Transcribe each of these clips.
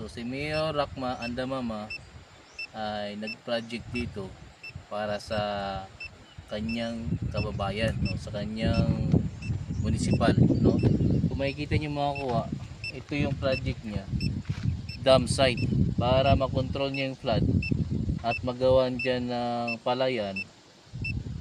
So si Mayor Rakma Andamama ay nag-project dito para sa kanyang kababayan, no, sa kanyang municipal, no. Kung makikita niyo mga kuha, ito yung project niya, dam site, para makontrol niya yung flood at magawan diyan ng palayan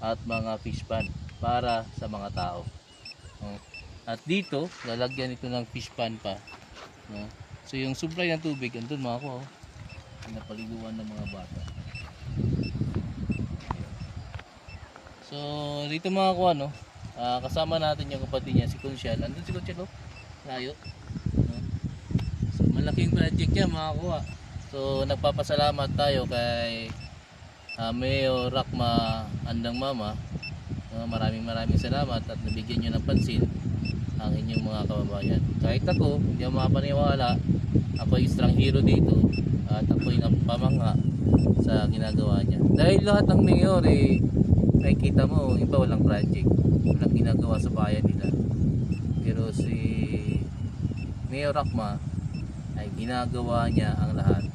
at mga fish pond para sa mga tao, no? At dito lalagyan ito ng fish pond pa, no? So yung supply ng tubig andun mga kuha, napaliguan ng mga bata. So dito mga kuha, no, kasama natin yung kapatid niya si Consial. Andun si Consial, oh, layo, no? So malaking project niya mga kuha. So nagpapasalamat tayo kay Mayor Rakma Andamama, no? Maraming salamat at nabigyan nyo ng pansin ang inyong mga kababayan. Kahit ako, hindi ako mapaniwala, ako ay estranghero dito at ako ay napamangha sa ginagawa niya. Dahil lahat ng mayor nakikita mo, iba walang project, walang ginagawa sa bayan nila. Pero si Mayor Rakma ay ginagawa niya ang lahat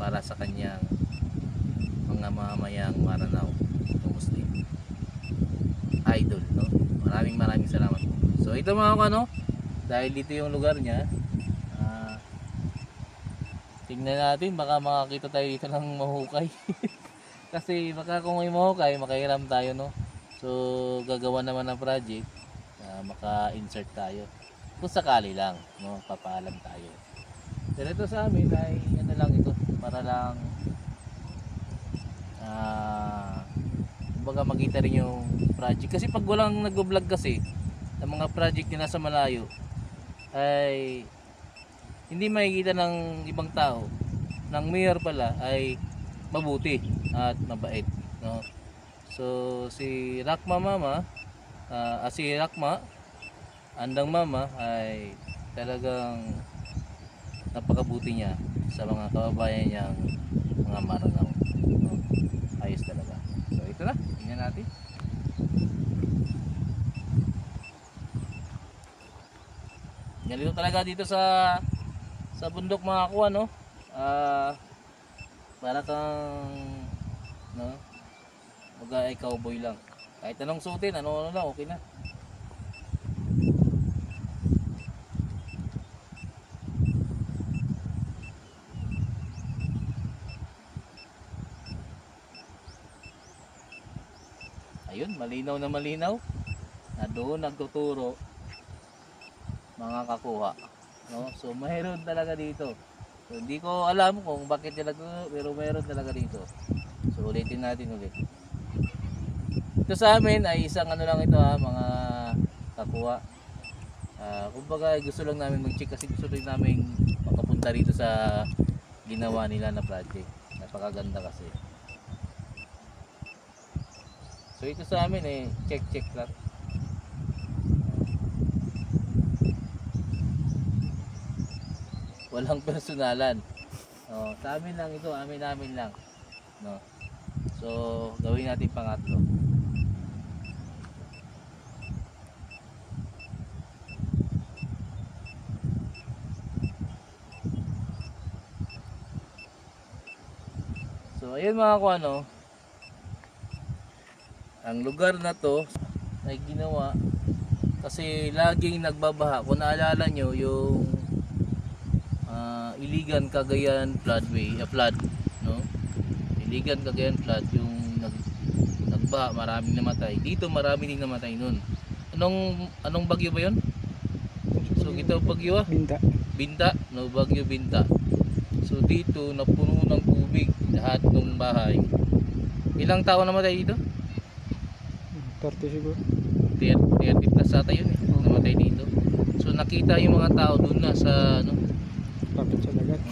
para sa kanyang mga mamamayang Maranao o Muslim. Idol, no? Maraming salamat. So ito mga ano, dahil dito yung lugar niya, tingnan natin, baka makakita tayo dito ng mahukay. Kasi baka kung may mahukay, makahiram tayo, no? So gagawa naman ng project, maka-insert tayo. Kung sakali lang, no? Papaalam tayo. Pero ito sa amin ay ano lang ito, para lang kumbaga makita rin yung project. Kasi pag walang nag-vlog kasi ng mga project na nasa malayo, ay hindi makikita ng ibang tao ng mayor pala ay mabuti at mabait, no? So si Rakma Andamama ay talagang napakabuti niya sa mga kababayan niyang mga Maranao, no? Ayos talaga. So ito na, tingnan natin. Ganito talaga dito sa bundok mga kuha, no? Para kang, no, mag-ay cowboy lang. Kahit anong suotin, ano lang, okay na. Ayun, malinaw na malinaw na doon nagtuturo mga kakuha, no? So mayroon talaga dito. So hindi ko alam kung bakit talaga, pero mayroon talaga dito. So ulitin natin ulit. Ito sa amin ay isang ano lang ito, mga kakuha. Kumbaga gusto lang namin mag-check kasi gusto rin namin makapunta rito sa ginawa nila na project. Napakaganda kasi. So ito sa amin check lang. Walang personalan. Sa amin lang ito, amin lang, no. So gawin natin pangatlo. So ayun mga kuano, ang lugar na to ay ginawa kasi laging nagbabaha. Kung naalala nyo yung Iligan Cagayan floodway, flood, no? Iligan Cagayan flood, yung nagbaha, maraming namatay. Dito marami ding namatay nun. Anong bagyo ba 'yon? So ito bagyo, Binta, no, bagyo Binta. So dito napuno ng tubig lahat ng bahay. Ilang tao namatay dito? 30 siguro. 30 plus ata yun namatay dito. So nakita yung mga tao doon na sa ano, Lapit sa dagat.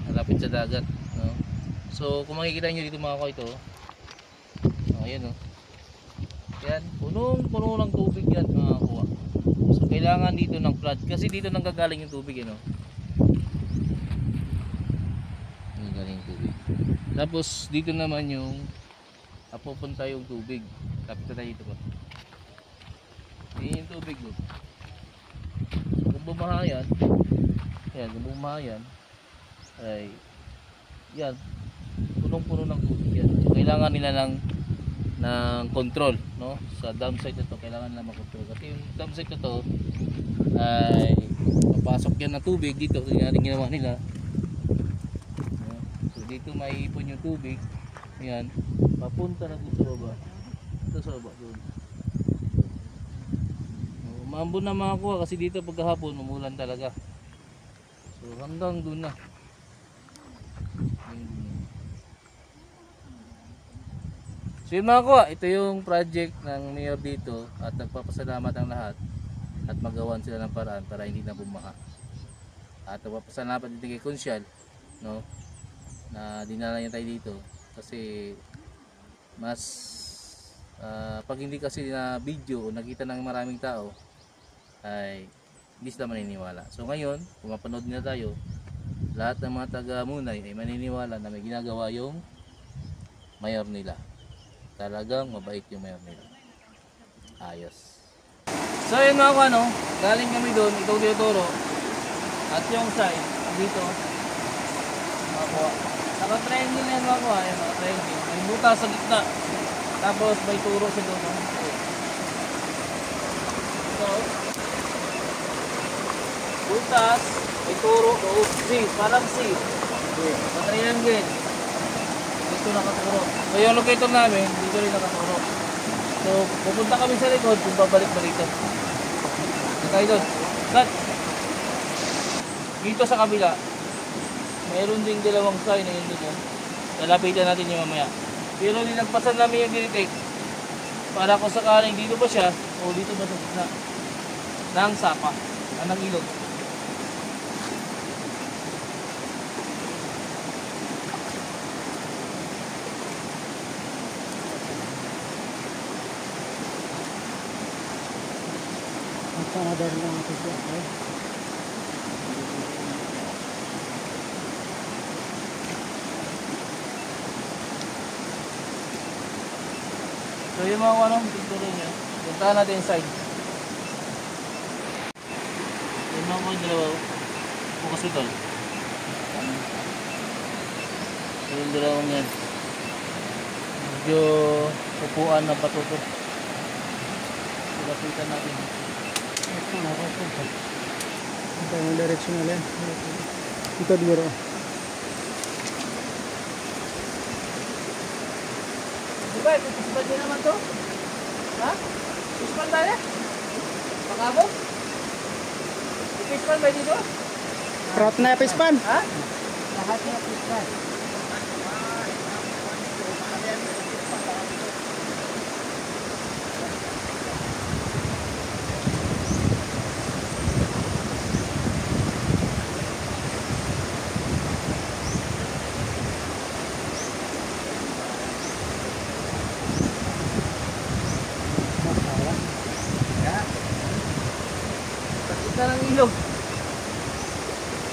Malapit sa dagat, no? So kung makikita nyo dito mga ko ito, ayan, no? Yan, punong-puno ng tubig yan mga kuha. So kailangan dito ng flood kasi dito nanggagaling yung tubig, no? Nanggagaling yung tubig. Tapos dito naman yung napupunta yung tubig. Lapit na tayo dito po. Yan yung tubig, no? So, kung bumaha yan, ayan, kung bumaha yan, ay yan, punong-puno ng tubig yan. So, kailangan nila ng control, no? Sa dam site na to, kailangan nila makontrol. Kasi yung dam site na to ay papasok yan ng tubig dito, kaya rin ginawa nila. No? So dito maiipon yung tubig. Yan, papunta na dito sa baba. Dito sa baba doon. Maambon na mga kuha kasi dito pagkahapon umulan talaga. So hanggang doon na. So yun mga kuha, ito yung project ng mayor dito at nagpapasalamat ang lahat at magawan sila ng paraan para hindi na bumaha. At nagpapasalamat din kay Konsyal, no, na dinala niya tayo dito kasi mas pag hindi kasi na video o nakita ng maraming tao ay hindi sila maniniwala. So ngayon, kung mapanood nila tayo, lahat ng mga taga Munay ay maniniwala na may ginagawa yung mayor nila. Talagang mabait yung mayor nila. Ayos. So yun mga kuha, no, galing kami doon, itong tinuturo at yung side dito mga kuha, naka-triangle yan mga kuha, yan naka-triangle, may butas sa gitna, tapos may turo siya doon, no? So butas, may turo, C, parang C, naka-triangle dito nakaturo. So yung locator namin, dito rin nakaturo. So pupunta kami sa likod kung babalik-balik ito. Tayo doon. Cut. Dito sa kabila, mayroon ding dalawang sign na yun doon. Lalapitan natin yung mamaya. Pero nilagpasan namin yung dinitake para kung sakaling dito ba siya o dito ba sa gitna ng sapa, ng ilog. Paradar lang ako siya. So yung mga anong picture niya, puntahan natin inside. Yung mga kong dalawa, bukas ito. Yung dalawang yan. Medyo upuan na patuto. Lapitan natin. Ito yung directional yan. Ito duro. Diba, ipispan din naman to? Ha? Ipispan tayo? Pakabo? Ipispan ba dito? Trot na pispan. Ha? Lahat na pispan. Na ng ilog.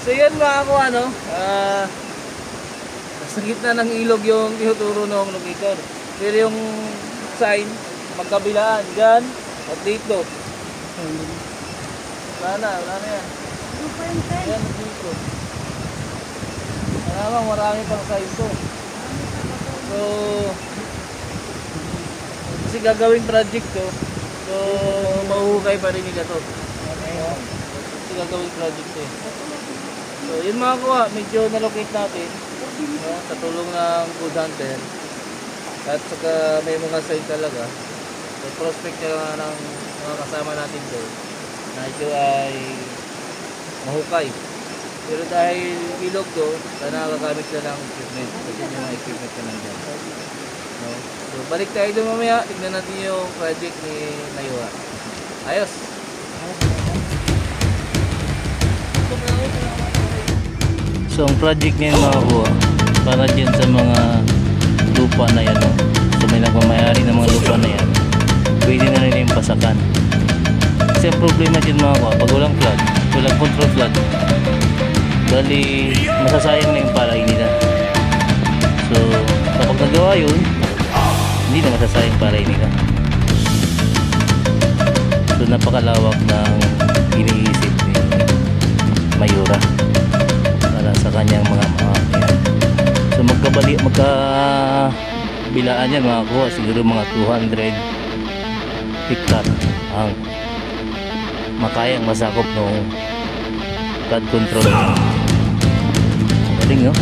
So yan mga kuha, no, sa gitna ng ilog yung tinuturo ng locator. Pero yung sign magkabilaan dyan at dito. Wala na yan. Yan dito. Malamang marami pang sign to. So kasi gagawing project to, so mahuhukay pa rin nila to. Gagawing project eh. So yun mga kuha, medyo na-locate natin, no, sa tulong ng Good Hunter at saka may mga site talaga. So prospect na ng mga kasama natin doon na ito ay mahukay. Pero dahil ilog to, nakakagamit sila ng equipment kasi yung mga equipment na nandiyan, no? So balik tayo doon mamaya, tignan natin yung project ni Mayora. Ayos! So ang project niya mga kuha, para dyan sa mga lupa na yan, no? So may nagmamayari ng mga lupa na yan, pwede na rin yung pasakan. Kasi ang problema dyan mga kuha, pag walang flood, walang control flood, dali masasayang na yung palay nila. So kapag nagawa yun, hindi na masasayang palay nila. So napakalawak ng iniisip ni Mayora para sa kanyang mga ayan. So magkabilaan yan mga kuha, siguro mga 200 hectare ang makayang masakop ng flood control. Galing no?